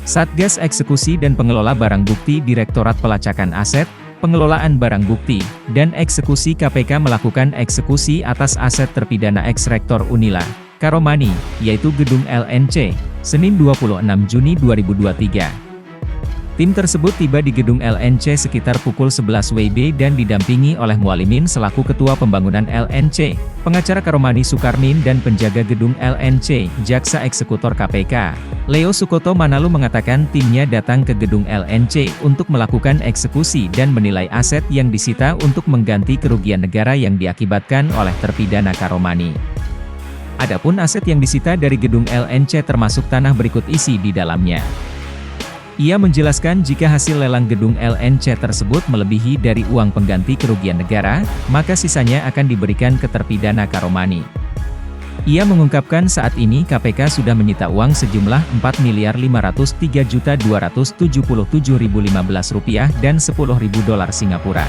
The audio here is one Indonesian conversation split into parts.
Satgas Eksekusi dan Pengelola Barang Bukti Direktorat Pelacakan Aset, Pengelolaan Barang Bukti, dan Eksekusi KPK melakukan eksekusi atas aset terpidana eks-rektor Unila, Karomani, yaitu Gedung LNC, Senin 26 Juni 2023. Tim tersebut tiba di Gedung LNC sekitar pukul 11 WIB dan didampingi oleh Mualimin selaku Ketua Pembangunan LNC, pengacara Karomani Sukarmin dan penjaga Gedung LNC, Jaksa Eksekutor KPK. Leo Sukoto Manalu mengatakan timnya datang ke Gedung LNC untuk melakukan eksekusi dan menilai aset yang disita untuk mengganti kerugian negara yang diakibatkan oleh terpidana Karomani. Adapun aset yang disita dari Gedung LNC termasuk tanah berikut isi di dalamnya. Ia menjelaskan jika hasil lelang Gedung LNC tersebut melebihi dari uang pengganti kerugian negara, maka sisanya akan diberikan ke terpidana Karomani. Ia mengungkapkan saat ini KPK sudah menyita uang sejumlah Rp4.503.277.015 dan $10.000 Singapura.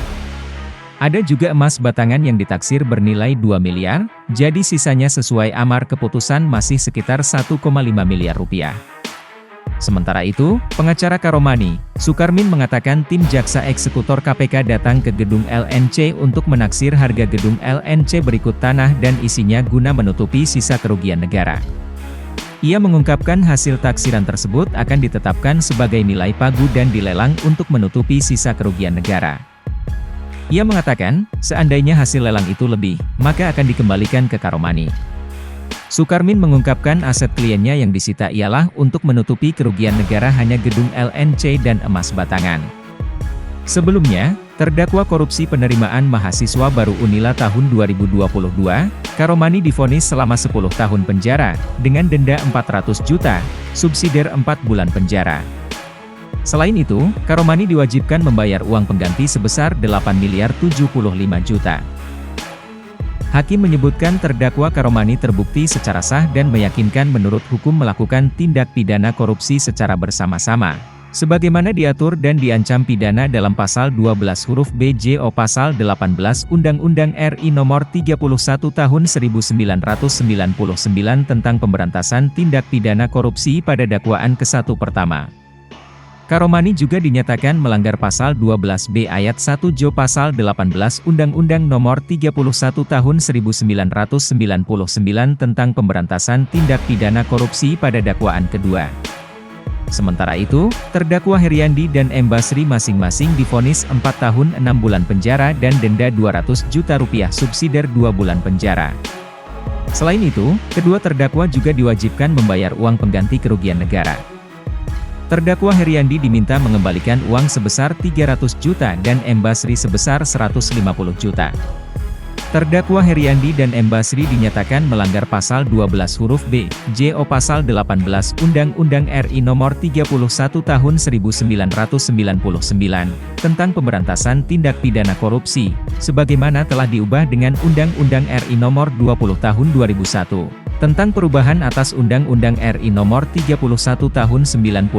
Ada juga emas batangan yang ditaksir bernilai 2 miliar, jadi sisanya sesuai amar keputusan masih sekitar 1,5 miliar rupiah. Sementara itu, pengacara Karomani, Sukarmin mengatakan tim Jaksa Eksekutor KPK datang ke Gedung LNC untuk menaksir harga Gedung LNC berikut tanah dan isinya guna menutupi sisa kerugian negara. Ia mengungkapkan hasil taksiran tersebut akan ditetapkan sebagai nilai pagu dan dilelang untuk menutupi sisa kerugian negara. Ia mengatakan, seandainya hasil lelang itu lebih, maka akan dikembalikan ke Karomani. Sukarmin mengungkapkan aset kliennya yang disita ialah untuk menutupi kerugian negara hanya Gedung LNC dan emas batangan. Sebelumnya, terdakwa korupsi penerimaan mahasiswa baru Unila tahun 2022, Karomani divonis selama 10 tahun penjara, dengan denda 400 juta, subsidiar 4 bulan penjara. Selain itu, Karomani diwajibkan membayar uang pengganti sebesar 8.075 juta. Hakim menyebutkan terdakwa Karomani terbukti secara sah dan meyakinkan menurut hukum melakukan tindak pidana korupsi secara bersama-sama, sebagaimana diatur dan diancam pidana dalam pasal 12 huruf B JO pasal 18 Undang-Undang RI Nomor 31 Tahun 1999 tentang pemberantasan tindak pidana korupsi pada dakwaan ke-1 pertama. Karomani juga dinyatakan melanggar pasal 12B ayat 1 JO pasal 18 Undang-Undang Nomor 31 Tahun 1999 tentang pemberantasan tindak pidana korupsi pada dakwaan kedua. Sementara itu, terdakwa Heriandi dan M. Basri masing-masing divonis 4 tahun 6 bulan penjara dan denda 200 juta rupiah subsidiar 2 bulan penjara. Selain itu, kedua terdakwa juga diwajibkan membayar uang pengganti kerugian negara. Terdakwa Heriandi diminta mengembalikan uang sebesar 300 juta dan M. Basri sebesar 150 juta. Terdakwa Heriandi dan M. Basri dinyatakan melanggar pasal 12 huruf B, JO pasal 18 Undang-Undang RI Nomor 31 Tahun 1999 tentang pemberantasan tindak pidana korupsi, sebagaimana telah diubah dengan Undang-Undang RI Nomor 20 Tahun 2001. Tentang perubahan atas Undang-Undang RI Nomor 31 Tahun 99,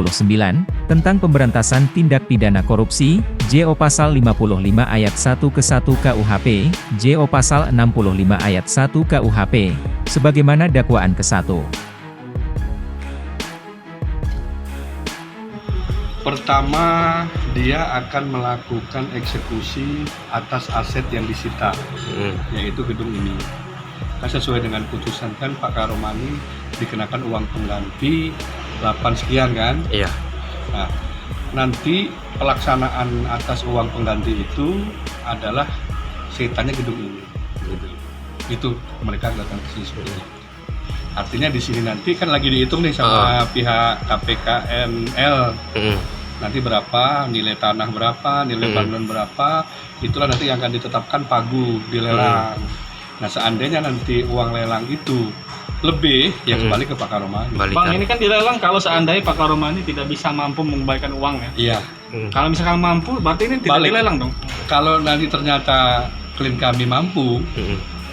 tentang pemberantasan tindak pidana korupsi, JO Pasal 55 Ayat 1 ke 1 KUHP, JO Pasal 65 Ayat 1 KUHP, sebagaimana dakwaan ke-1. Pertama, dia akan melakukan eksekusi atas aset yang disita, yaitu gedung ini. Sesuai dengan putusan kan Pak Karomani dikenakan uang pengganti 8 sekian kan? Iya. Nah, nanti pelaksanaan atas uang pengganti itu adalah setannya gedung ini. Itu mereka datang ke sini seperti itu. Artinya di sini nanti kan lagi dihitung nih sama pihak KPKNL. Nanti berapa, nilai tanah berapa, nilai bangunan berapa, itulah nanti yang akan ditetapkan pagu di lelang. Nah, seandainya nanti uang lelang itu lebih, ya kembali ke Pak Karomani. Bang, ini kan dilelang kalau seandainya Pak Karomani tidak bisa mampu mengembalikan uang ya? Iya. Kalau misalkan mampu, berarti ini tidak dilelang dong? Kalau nanti ternyata klien kami mampu,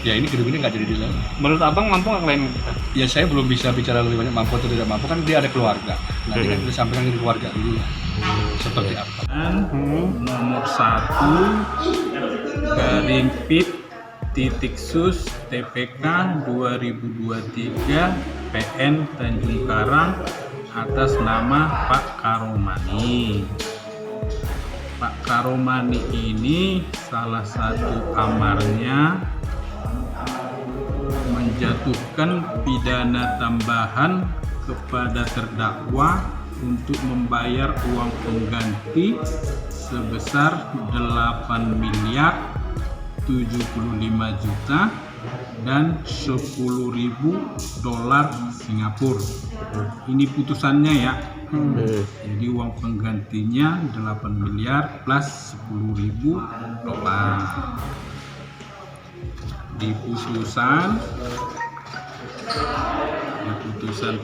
ya ini gedung ini nggak jadi dilelang. Menurut Abang mampu nggak klien kita? Ya saya belum bisa bicara lebih banyak mampu atau tidak mampu, kan dia ada keluarga. Nanti kan kita sampaikan ke keluarga dulu. Seperti apa? Nomor 1 garing PIT titik sus TPK 2023 PN Tanjung Karang atas nama Pak Karomani. Pak Karomani ini salah satu amarnya menjatuhkan pidana tambahan kepada terdakwa untuk membayar uang pengganti sebesar 8 miliar 75 juta dan 10.000 dolar Singapura. Ini putusannya ya. Jadi uang penggantinya 8 miliar plus 10.000 dolar. Di putusan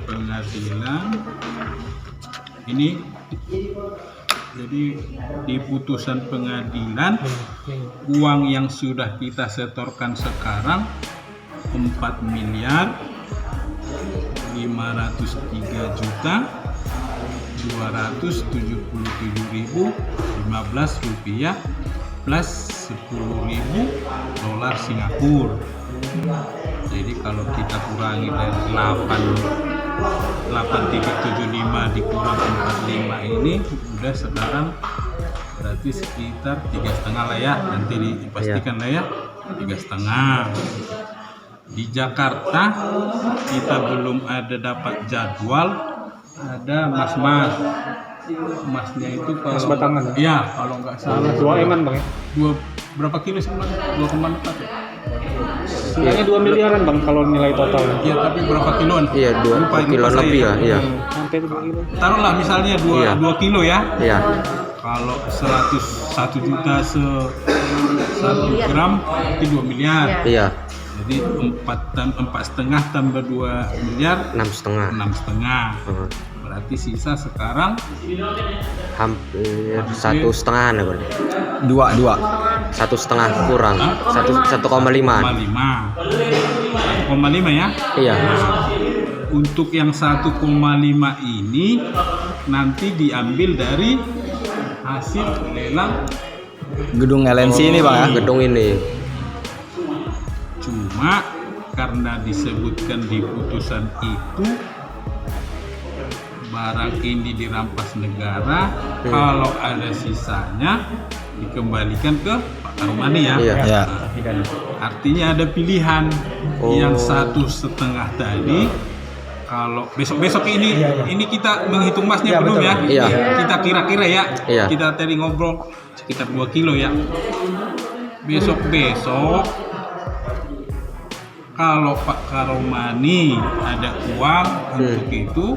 pengadilan ini, jadi di putusan pengadilan uang yang sudah kita setorkan sekarang 4 miliar 503 juta 277.015 rupiah plus 10.000 dolar Singapura. Jadi kalau kita kurangi dari 8.75 dikurang 45 ini udah sekarang berarti sekitar 3,5 lah ya, nanti dipastikan lah ya, 3,5. Di Jakarta kita belum ada dapat jadwal, ada masnya itu kalau Mas batangan ya kalau nggak salah 2 eman bang ya? Berapa kilo sebenarnya? 2,4 ya? Sisanya 2 miliaran bang kalau nilai total. Iya, tapi berapa kiloan? Iya, 2 kilo lebih ya. Iya. Sampai 2 kilo. Taruhlah misalnya 2 kilo ya. Iya. Kalau 1 juta 1 gram berarti 2 miliar. Iya. Jadi 4,5 tambah 2 miliar 6,5. 6,5. Berarti sisa sekarang Hampir 1,5 ya berarti. 2. 1,5 kurang. 1,5. 1,5 ya. Iya. Untuk yang 1,5 ini nanti diambil dari hasil lelang Gedung LNC ini Bang ya. Gedung ini. Cuma karena disebutkan di putusan itu barang ini dirampas negara, kalau ada sisanya dikembalikan ke Pak Karomani ya. Iya. Ya. Artinya ada pilihan. Yang 1,5 tadi kalau besok ini kita menghitung masnya belum ya. Iya. Kita kira-kira ya. Iya. Kita tadi ngobrol sekitar 2 kilo ya. Besok kalau Pak Karomani ada uang untuk itu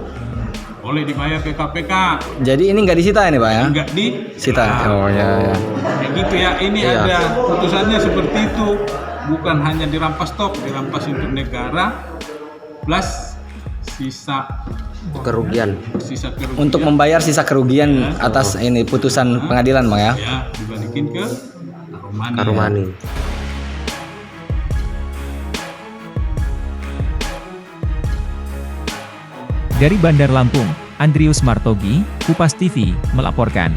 boleh dibayar ke KPK. Jadi ini nggak disita ini Pak ya? Enggak Sita. Oh ya. Kayak gitu ya. Ini Iya. ada putusannya seperti itu. Bukan hanya dirampas stok, dirampas untuk negara plus sisa Kerugian. Untuk membayar sisa kerugian atas ini putusan pengadilan Bang ya. ya dibalikin ke Karomani. Karomani. Dari Bandar Lampung, Andrius Martogi, Kupas TV, melaporkan.